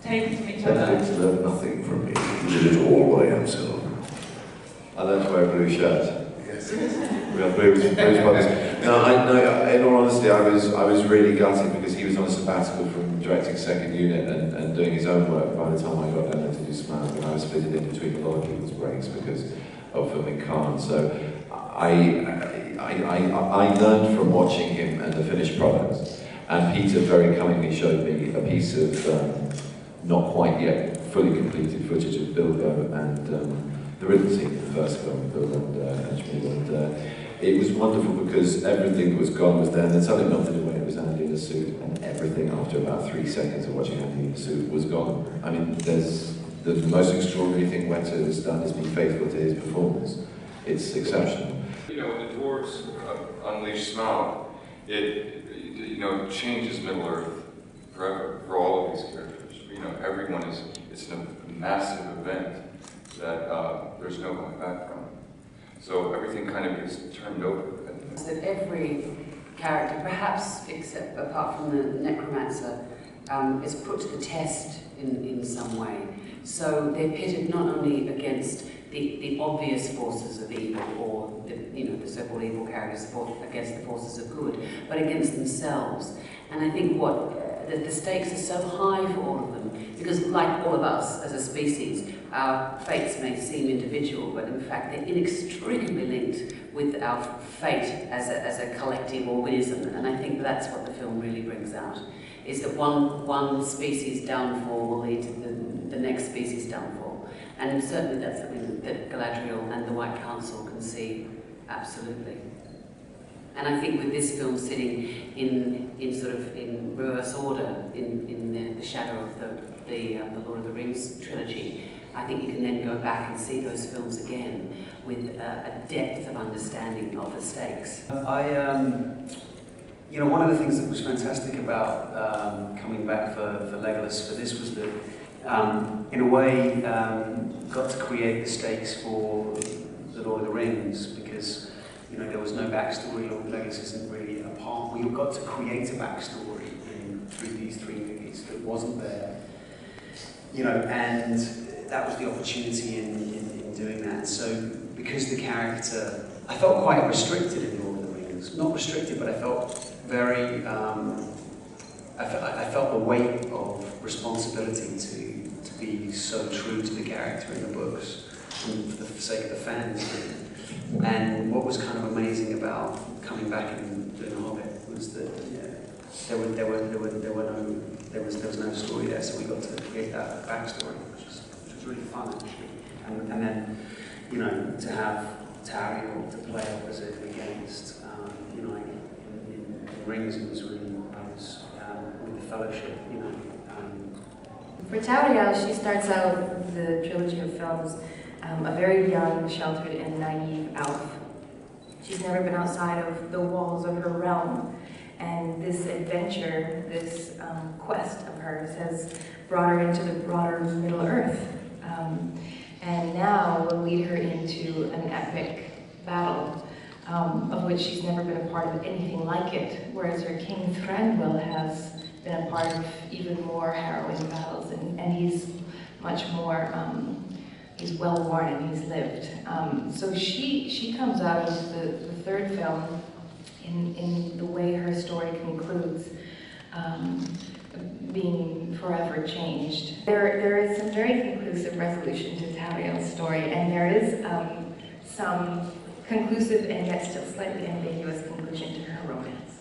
take from each other. Benedict learned nothing from me. He did it all by himself. I learned to wear a blue shirt. Yes. We are blues brothers. No, in all honesty, I was really gutted because he was on a sabbatical from directing second unit and doing his own work by the time I got down there to do Smaug, and I was fitted in between a lot of people's breaks because of filming Cannes. So I learned from watching him and the finished product. And Peter very cunningly showed me a piece of not quite yet fully completed footage of Bilbo and the riddle scene in the first film, Bill and Schmidt, and it was wonderful because everything that was gone was there, and then suddenly melted away. It was Andy in a suit, and everything after about 3 seconds of watching Andy in a suit was gone. I mean, there's the most extraordinary thing Weta has done is be faithful to his performance. It's exceptional. You know, when the dwarves unleash Smaug, it changes Middle-earth forever for all of these characters. You know, everyone is, it's a massive event that there's no going back from. So everything kind of gets turned over. That every character, perhaps apart from the necromancer, is put to the test in some way. So they're pitted not only against the obvious forces of evil, or the so-called evil characters against the forces of good, but against themselves. And I think the stakes are so high for all of them, because like all of us as a species, our fates may seem individual, but in fact they're inextricably linked with our fate as a collective organism. And I think that's what the film really brings out, is that one species' downfall will lead to the next species' downfall. And certainly that's something that Galadriel and the White Council can see, absolutely. And I think with this film sitting in reverse order, in the shadow of the Lord of the Rings trilogy, I think you can then go back and see those films again with a depth of understanding of the stakes. One of the things that was fantastic about coming back for Legolas for this was that, in a way, got to create the stakes for the Lord of the Rings, because there was no backstory. Legolas isn't really a part. We got to create a backstory through these 3 movies that wasn't there, and that was the opportunity in doing that. So because the character, I felt quite restricted in Lord of the Rings. Not restricted, but I felt very, I felt the weight of responsibility to be so true to the character in the books, and for the sake of the fans. And what was kind of amazing about coming back and doing The Hobbit was that there was no story there, so we got to create that backstory, which was really fun actually. And then to have Tauriel to play opposite against in Rings, it was really with the Fellowship, For Tauriel, she starts out the trilogy of films a very young, sheltered, and naive elf. She's never been outside of the walls of her realm, and this adventure, this quest of hers, has brought her into the broader Middle Earth, and now will lead her into an epic battle, of which she's never been a part of anything like it, whereas her king Thranduil has been a part of even more harrowing battles, and he's much more, he's well-worn and he's lived. So she comes out of the third film in the way her story concludes, being forever changed. There is some very conclusive resolution to Tauriel's story, and there is some conclusive and yet still slightly ambiguous conclusion to her romance.